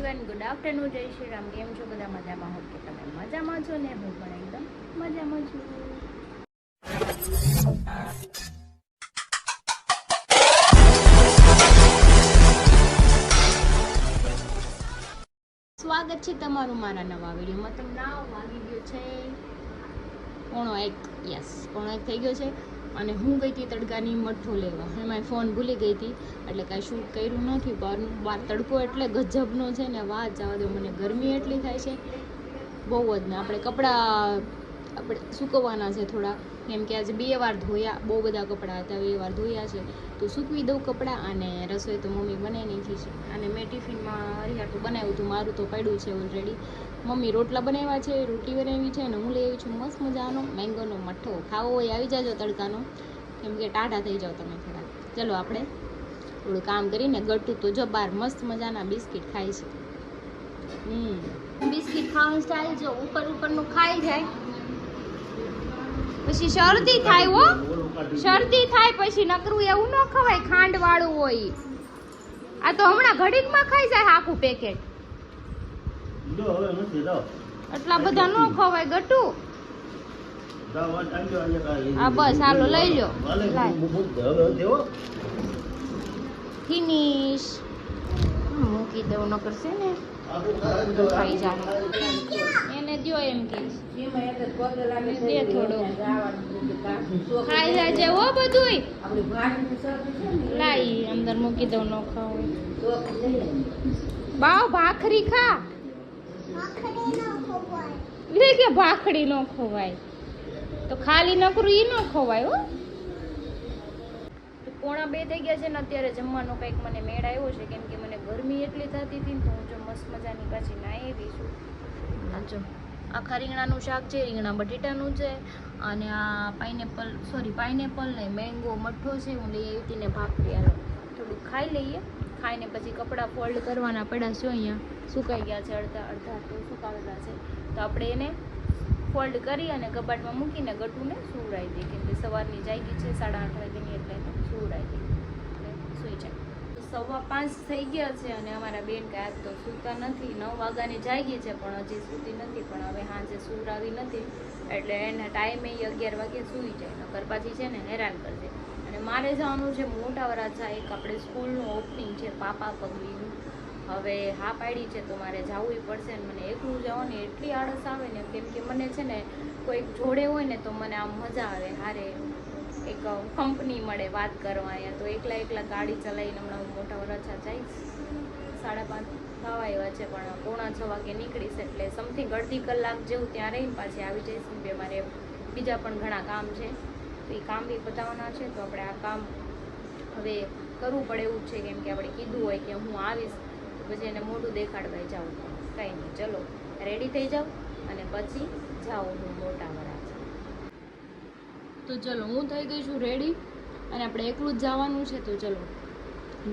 Everyone, good afternoon, જય શ્રી રામ. કેમ છો બધા? મજામાં હો કે તમે મજામાં છો ને? હું પણ એકદમ મજામાં છું. સ્વાગત છે તમારું મારા નવા વિડીયોમાં. તો નાવ વાગી ગયો છે 1:30. યસ, 1:30 થઈ ગયો છે અને હું ગઈ હતી તડકાની મઠ્ઠો લેવા. એમાં ફોન ભૂલી ગઈ હતી એટલે કાંઈ શૂટ કર્યું નથી. બહાર તડકો એટલે ગજબનો છે ને, વાત જવા દો. મને ગરમી એટલી થાય છે બહુ જ ને. આપણે કપડાં સૂકવવાના છે થોડા, કેમ કે આજે 2 વાર ધોયા. બહુ બધા કપડાં હતા, 2 વાર ધોયા છે. તો સૂકવી દઉં કપડાં. અને રસોઈ તો મમ્મી બનાવી નાખી છે. અને મેં ટિફિનમાં હરિયાટું બનાવ્યું હતું, મારું તો પડ્યું છે ઓલરેડી. મમ્મી રોટલા બનાવ્યા છે, રોટલી બનાવી છે, અને હું લઈ આવી છું મસ્ત મજાનો મેંગોનો મઠ્ઠો. ખાવો હોય આવી જાજો તડકાનો, કેમ કે ટાઢા થઈ જાઓ તમે થોડા. ચલો આપણે થોડું કામ કરીને. ગટું તો જો બાર મસ્ત મજાના બિસ્કિટ ખાય છે. બિસ્કિટ ખાવાનું સ્ટાઈલ જો ઉપરનું ખાઈ જાય પછી શરદી થાય. હો, શરદી થાય પછી. નકરું એવું ન ખવાય, ખાંડ વાળું હોય. આ તો હમણાં ઘડીકમાં ખાઈ જાય આખું પેકેટ. એટલા બધા ન ખવાય ગટુ. હા બસ, હાલો લઈ લો. ફિનિશ. મૂકી દઉં, ન કરશે ને ખાઈ જાય. એને દો એમ કે દે થોડો ખાઈ જાય છે. હો બધું લાઈ અંદર મૂકી દઉં. ન ખાવું બાવ ભાખરી ખા. લે કે ભાખરી ન ખવાય તો ખાલી નકરું ઈ ન ખવાય. હો, 1:45 થઈ ગયા છે ને અત્યારે જમવાનો કંઈક મને મેળ આવ્યો છે, કેમ કે મને ગરમી એટલી થતી હતી ને. તો હું જો મસ્ત મજાની પાછી નાહી આવી છું. જો આખા રીંગણાનું શાક છે, રીંગણા બટેટાનું છે, અને આ પાઇનેપલ ને મેંગો મઠ્ઠો છે. હું લઈ આવી હતી ને ભાખરી. હાલો થોડુંક ખાઈ લઈએ. ખાઈને પછી કપડાં ફોલ્ડ કરવાના પડ્યા છે. અહીંયા સુકાઈ ગયા છે, અડધા તો સુકાવેલા છે. તો આપણે એને ફોલ્ડ કરી અને કબાટમાં મૂકીને ગટુને સુવડાવી દઈએ, કેમ કે સવારની જાગી છે 8:30 વાગ્યાની, એટલે એને સુવડાવી દઈએ એટલે સૂઈ જાય. 4:15 થઈ ગયા છે અને અમારા બેન કાંઈ આજ તો સૂતા નથી. 9 વાગ્યાની જાગી છે પણ હજી સૂતી નથી. પણ હવે સાંજે સુવડાવી નથી એટલે એના ટાઈમે 11 વાગે સૂઈ જાય. નકર પાછી છે ને હેરાન કરશે. અને મારે જવાનું છે મોટા વરાછા, એક આપણે સ્કૂલનું ઓપનિંગ છે પાપા પગલીનું. હવે હા પાડી છે તો મારે જવું પડશે. ને મને એકલું જવાની એટલી આળસ આવે ને, કેમ કે મને છે ને કોઈક જોડે હોય ને તો મને આમ મજા આવે. હારે એક કંપની મળે વાત કરવા. અહીંયા તો એકલા ગાડી ચલાવીને હમણાં હું મોટા વરાછા જઈશ. 5:30 થવા આવ્યા છે પણ 5:45 વાગે નીકળીશ. એટલે સમથિંગ અડધી કલાક જેવું ત્યાં રહીને પાછી આવી જઈશ. બે મારે બીજા પણ ઘણા કામ છે, તો એ કામ બી બતાવવાના છે. તો આપણે આ કામ હવે કરવું પડે એવું છે, કેમ કે આપણે કીધું હોય કે હું આવીશ તો પછી એને મોઢું દેખાડવા જાઉં. કંઈ નહીં, ચલો રેડી થઈ જાઉં અને પછી જાઉં હું મોટા વરાછા. તો ચલો હું થઈ ગઈ છું રેડી અને આપણે એકલું જ જવાનું છે. તો ચલો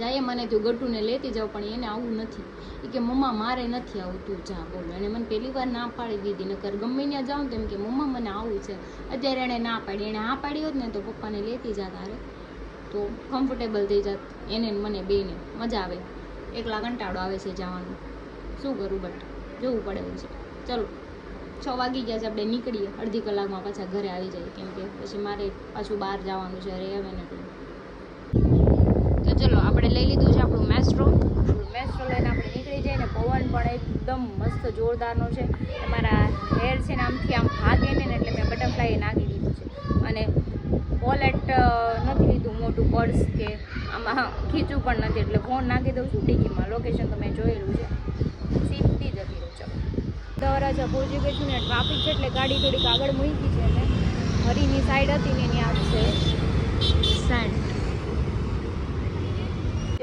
જઈએ. મને તું ગટુને લેતી જાઉં પણ એને આવું નથી. એ કે મમ્મા મારે નથી આવું, તું જા. બોલો, એને મને પહેલી વાર ના પાડી દીધી. નકર ગમે ત્યાં જાઉં તેમ કે મમ્મા મને આવું છે. અત્યારે એણે ના પાડી. એણે હા પાડી હોત ને તો પપ્પાને લેતી જાત હારે, તો કમ્ફર્ટેબલ થઈ જાત એને મને બેને. મજા આવે. એકલા કંટાળો આવે છે જવાનું. શું કરું, બટ જોવું પડે એવું છે. ચલો 6 વાગી ગયા છે, આપણે નીકળીએ. અડધી કલાકમાં પાછા ઘરે આવી જાય, કેમ કે પછી મારે પાછું બહાર જવાનું છે અરે આવે ને. તો ચલો આપણે લઈ લીધું છે આપણું મેસ્ટ્રો લઈને આપણે નીકળી જઈએ. ને પવન પણ એકદમ મસ્ત જોરદારનો છે. મારા હેર છે ને આમથી આમ ભાગે ને એટલે મેં બટરફ્લાય નાખી દીધું છે. અને વોલેટ નથી લીધું, મોટું પર્સ કે આમાં ખીચું પણ નથી, એટલે ફોન નાખી દઉં છું ડિક્કીમાં. લોકેશન તો મેં જોયેલું છે, સીધી જતી રહું. ચલો વરાછા પહોંચી ગઈ છું ને. ટ્રાફિક છે એટલે ગાડી થોડીક આગળ મૂકી છે. અને હરીની સાઈડ હતી ને એની આ છે સેન્ટ.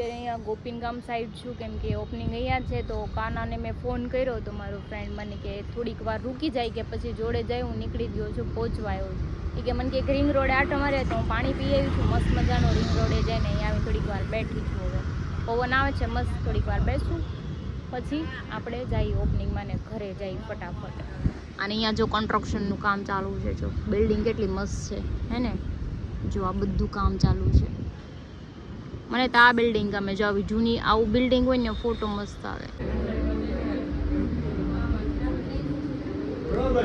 અહીંયા ગોપીનગામ સાઈડ છું, કેમ કે ઓપનિંગ અહીંયા છે. તો કાનાને મેં ફોન કર્યો તો મારો ફ્રેન્ડ મને કે થોડીક વાર રૂકી જાય કે પછી જોડે જાય. હું નીકળી ગયો છું, પહોંચવા આવ્યો છું. એ કે મને કે રિંગ રોડે આટો મારે. તો હું પાણી પી આવી છું મસ્ત મજાનો. રિંગ રોડે જઈને અહીંયા આવી થોડીક વાર બેઠી છું. હવે પવન આવે છે મસ્ત, થોડીક વાર બેસું પછી આપણે જઈએ ઓપનિંગમાં ને ઘરે જઈએ ફટાફટ. અને અહીંયા જો કન્સ્ટ્રક્શનનું કામ ચાલુ છે. જો બિલ્ડિંગ કેટલી મસ્ત છે હે ને. જો આ બધું કામ ચાલુ છે. મને તો આ બિલ્ડિંગ ગમે. જો આવી જૂની આવું બિલ્ડિંગ હોય ને ફોટો મસ્ત આવે. બહાર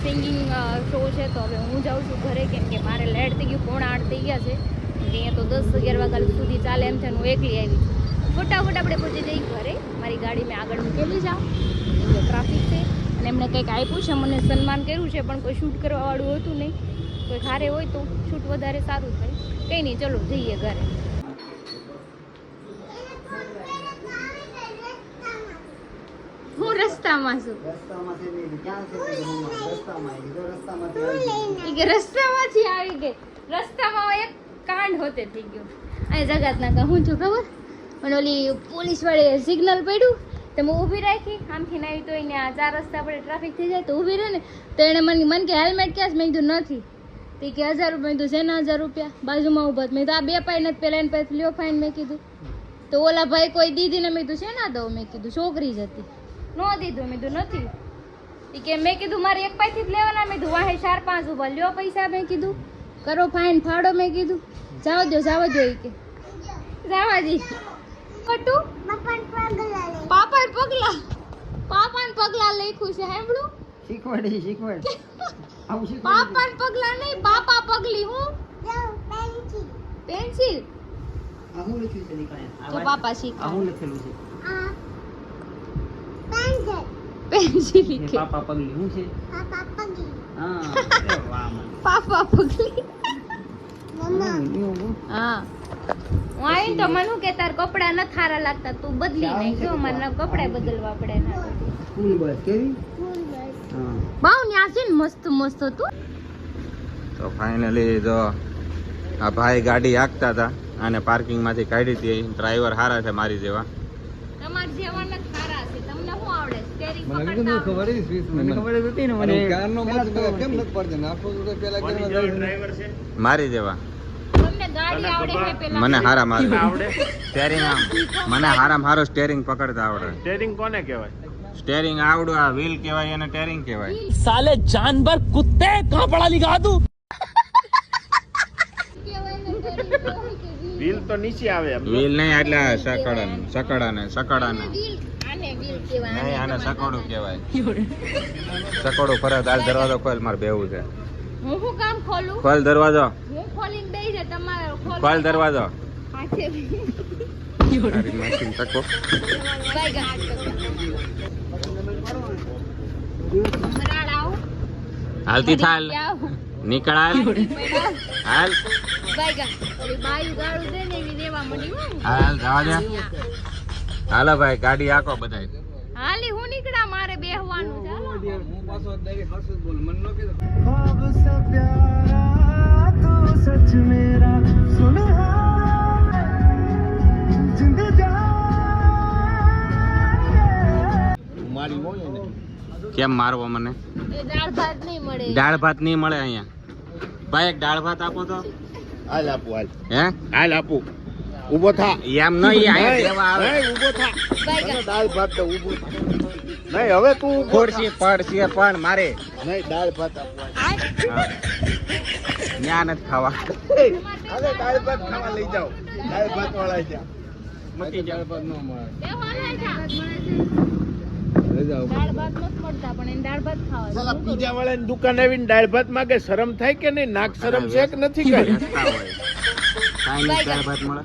નીકળી શો છે તો હવે હું જાઉં છું ઘરે, કેમ કે મારે લેટ થઈ ગયું, 9:45 થઈ ગયા છે. અહીંયા તો 10-11 વાગ્યા સુધી ચાલે એમ છે. હું એકલી આવી છું. ફટાફટ આપણે પહોંચી જઈ ઘરે. મારી ગાડી મેં આગળ મૂકેલી જાઉં, ટ્રાફિક છે અને એમને કંઈક આપ્યું છે, મને સન્માન કર્યું છે, પણ કોઈ શૂટ કરવાવાળું હતું નહીં. કોઈ ઘરે હોય તો શૂટ વધારે સારું થાય. કંઈ નહીં, ચલો જઈએ ઘરે. હું રસ્તામાં છું. રસ્તામાંથી આવી ગઈ. રસ્તામાં એક કાંડ હોતે થઈ ગયો. અહીં જગત ના હું છું ખબર, અને ઓલી પોલીસ વાળી સિગ્નલ પડ્યું તો મેં ઊભી રાખી. આમથી આવી તો એને આ 4 રસ્તા પર ટ્રાફિક થઈ જાય તો ઊભી રહે ને, તો એણે મને કે હેલ્મેટ ક્યાં? મેં કીધું નથી. તે કે 1000 રૂપિયા. મેં કીધું શેના 1000 રૂપિયા? બાજુમાં ઊભા. મેં કીધું આ 2 પાઈ નથી, પેલા એને પછી લ્યો ફાઈન. મેં કીધું તો ઓલા ભાઈ કોઈ દીદી ને, મેં કીધું શેના દઉં? મેં કીધું છોકરી જ હતી. ન દીધું. મેં કીધું નથી. કે મેં કીધું મારે એક પાઈથી જ લેવાના. મેં કીધું વાહે 4-5 ઊભા, લ્યો પૈસા. મેં કીધું કરો ફાઈન ફાડો. મેં કીધું જાવ દો એ કે જાવા દી. કટુ પાપાને પગલા લખ્યું છે. સાંભળું? શીખવાડ પાપાને પગલા નહીં, બાપા પગલી. હું પેન્સિલ તો પાપા શીખવાડ. પેન્સિલ લીખે પાપા પગલી. હું છે પાપા પગલી. હા, હું આવી તો મને કે તાર કપડા ન ખારા લાગતા, તું બદલી નાખ. જો મારે કપડા બદલવા પડે. સ્કૂલ બસ કેવી? હા, બાઉ ન્યા છે ને મસ્ત મસ્ત હતું. તો ફાઇનલી જો આ ભાઈ ગાડી હાંકતા હતા અને પાર્કિંગ માંથી કાઢી હતી. ડ્રાઈવર સારા છે મારી જેવા. તમાર જેવા ન ખારા છે. તમને શું આવડે? સ્ટીયરિંગ મને ખબર હતી ને. મને કારનો મત કેમ નથી પડતો? નાખો તો પેલા કેમ ડ્રાઈવર છે મારી જેવા. તમને ગાડી આવડે છે પેલા? મને હારા મારે આવડે સ્ટીયરિંગ. મને હારામાં હારો સ્ટીયરિંગ પકડતા આવડે. સ્ટીયરિંગ કોને કહેવાય? સ્ટીયરિંગ આવડું. આ વ્હીલ કહેવાય અને સ્ટીયરિંગ કહેવાય. साले जानवर कुत्ते कहाँ पढ़ा लिखा तू? વ્હીલ તો નીચે આવે. વ્હીલ નહીં, એટલે સકડાને આને વ્હીલ કહેવાય. નહીં, આને સકોડું કહેવાય. સકોડું ફરે. હાલ દરવાજો ખોલ, મારે બેવું છે. હું શું કામ ખોલું? ખોલ દરવાજો. હું ખોલીને બેહી જા. તમારે ખોલ દરવાજો. હાથે તારી મશીન તકો. મરાળ આવ. હાલતી થાલ. નીકળ હાલ. હાલ બાઈગા ઓલી બાયુ ગાળું દે ને એવી દેવા મળી. હાલ જવા દે. હાલો ભાઈ, ગાડી આકો બધાય. હાલી હું નીકળા, મારે બેહવાનું છે. હાલો. હું પાછો ડાયરેક્ટ હર્ષદ બોલ. મન નો કીધું કેમ મારવો મને? એ દાળ ભાત નહીં મળે. દાળ ભાત નહીં મળે અહીંયા. ભાઈ એક દાળ ભાત આપો તો. હાલ આપું હાલ હે હાલ આપું ઊભો થા એમ નહીં આયા દેવા આવે. નહીં, ઊભો થા ભાઈ તને દાળ ભાત તો ઊભો થા. નહીં હવે તું ઊભો થા. ખોરશી પડશે પણ મારે નહીં દાળ ભાત આપવા ન્યા નથી ખાવા. હવે દાળ ભાત ખાવા લઈ જાઓ દાળ ભાત વાળા છે મૂકી જાઓ. દાળ ભાત ન મળે દાળ ભાત નથી મળતા પણ એને દાળ ભાત ખાવા સાલા પીઝા વાળાની દુકાન આવીને દાળ ભાત માંગે શરમ થાય કે નહીં નાક શરમ છે કે નથી કઈ વ્યસ્તા હોય. ચાઇનીઝ દાળ ભાત મળે.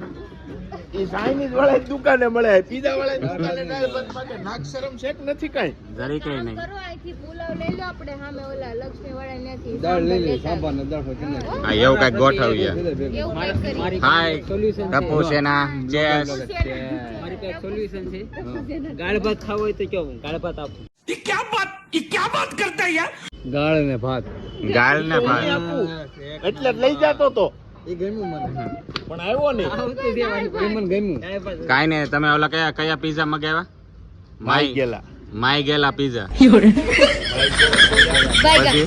એ ચાઇનીઝ વાળાની દુકાને મળે પીઝા વાળાની દુકાને દાળ ભાત માંગે નાક શરમ છે કે નથી કઈ જરી કઈ નહીં. કરો અહીંથી પુલાવ લઈ લો આપણે સામે ઓલા લક્ષ્મી વાળા ત્યાંથી દાળ લઈ લે સાંભર સાંભાર ને દાળ ભાત કરી નાખ. હા એવું કઈક ગોઠવીએ. એવું કંઈક કરીએ. હાય ટપુ સેના ચેસ. મારી પાસે સોલ્યુશન છે ગાળ ભાત ખાવો હોય તો કેવું ગાળ ભાત આપો ગાળ ને ભાત ગાળ ને ભાત. એટલે જ લઈ જાતો તો એ ગમ્યું મને પણ આવ્યો નહીં મને ગમ્યું કાઈ નહીં. તમે ઓલા કયા કયા પીઝા મગાવ્યા? માઈ ગયેલા માઈ ગયેલા પીઝા. ભાઈ પછી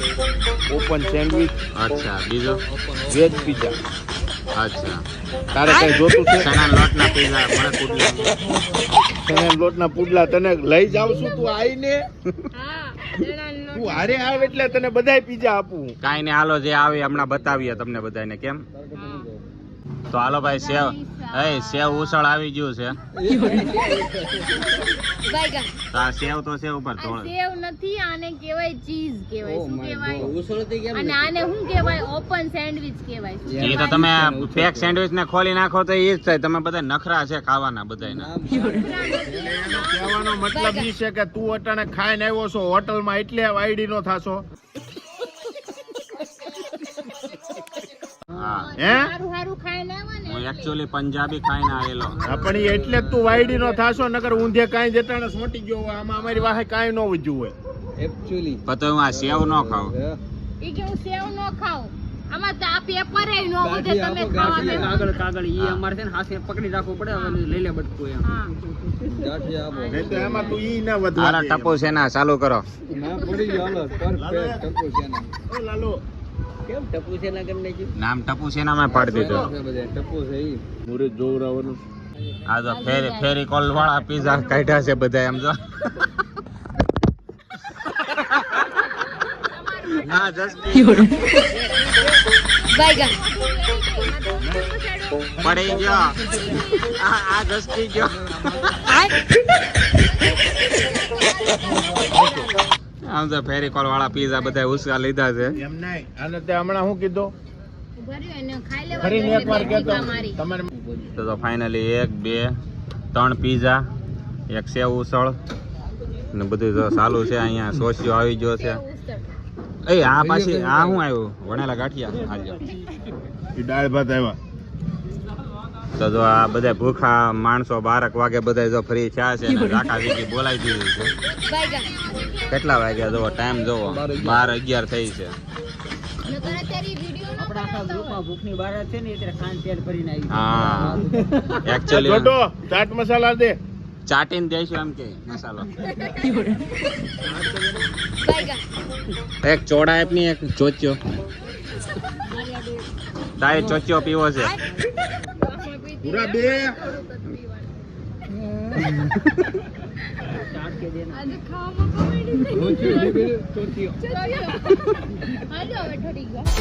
ઓપન સેન્ડવિચ અચ્છા બીજો. વેજ પીઝા અચ્છા તારે કઈ જોતું છે ચણા લોટના પીઝા મને કુટલા. તને લોટના પુડલા તને લઈ જાવ છું તું આવીને હા ચણાનો લોટ. તું હારે આવ એટલે તને બધાય પીઝા આપું કાઈ નહીં હાલો જે આવે હમણાં બતાવીએ તમને બધાને કેમ. તો હાલો ભાઈ સેવ સેવ ઉસળ આવી ગયું છે. ભાઈ તો આ સેવ તો સેવ ઉપર આ થોડું. સેવ નથી આને કહેવાય ચીઝ કહેવાય શું કહેવાય ઉસળતી કેમ અને આને શું કહેવાય ઓપન સેન્ડવિચ કહેવાય શું એ તો કહેવાય? તમે પેક સેન્ડવિચ ને ખોલી નાખો તો એ જ થાય. તમે બધા નખરા છે ખાવાના બધાયના. કહેવાનો મતલબ ઈ છે કે તું અટાણે ખાઈને આવ્યો છો હોટલમાં એટલે વાયડી નો થાશો હા હે સારું સારું ખાઈને આવ્યા ને હું એકચ્યુઅલી પંજાબી ખાઈને આવેલો. હા, પણ ઈ એટલે જ તું વાયડી નો થાશો નકર ઊંધે કાંઈ જટાણે સોટી ગયો હોય આમાં અમારી વાહે કાંઈ ન વધ્યું હોય એકચ્યુઅલી પણ તો હું આ સેવ ન ખાઉં. એ કે હું સેવ ન ખાઉં આમાં તો આ પેપર ય ન વધે તમે ખાવા બેસો. કાગળ કાગળ ઈ અમારે છે ને હાથે પકડી રાખવું પડે હવે લઈ લે બટકું એમ હા નહીં તો એમાં તું ઈ ના વધવા હાલો દે. ટપુ સેના ચાલુ કરો. ઓ લાલો કેમ ટપુ છે ના કરી નાખ્યું નામ ટપુ સેનામાં પાડી દીધું. મુરત જોવરાવાનું આ તો ફેરી કોલ વાળા પીઝા કાઢ્યા છે બધા એમ જો. ના જસ્ટી ભાઈ પડી ગયો. આ જસ્ટી ગયો. આમ તો ફેરી કોલ વાળા પીઝા બધા ઉસકા લીધા છે. એમ નહીં આને તે હમણાં શું કીધું ભર્યું એને ખાઈ ફરીને લેવાનું એકવાર કહેતો મારી તમારે તો ફાઇનલી 1 2 3 પીઝા એક સેવ ઉસળ ને બધું તો ચાલુ છે. અહીંયા સોસિયો આવી ગયો છે. એ આ પાછી આ શું આવ્યું વણેલા ગાંઠિયા હાલ્યો. ઈ દાળ ભાત આવ્યા તો જો આ બધા ભૂખા માણસો 12 વાગે બધા જો ફ્રી થયા છે ને રાખા દીકી બોલાવી દીધી છે. ભાઈ કેટલા વાગ્યા જોવો ટાઈમ જોવો 12-11 થઈ છે. નકર અત્યારે વિડિયો ન આપણા આખા ગ્રુપમાં ભૂખની બહાર છે ને એટલે ખાંડ તેલ ભરીને આવી હા એકચ્યુઅલી જોડો ચાટ મસાલા દે ચાટીને દઈશું એમ કે મસાલો. ભાઈ એક ચોડા આપની એક ચોચ્યો. તારે ચોચ્યો પીવો છે. પૂરા બે આજે ખાવામાં કોમેડી થઈ હાલો હવે ઠરી ગયા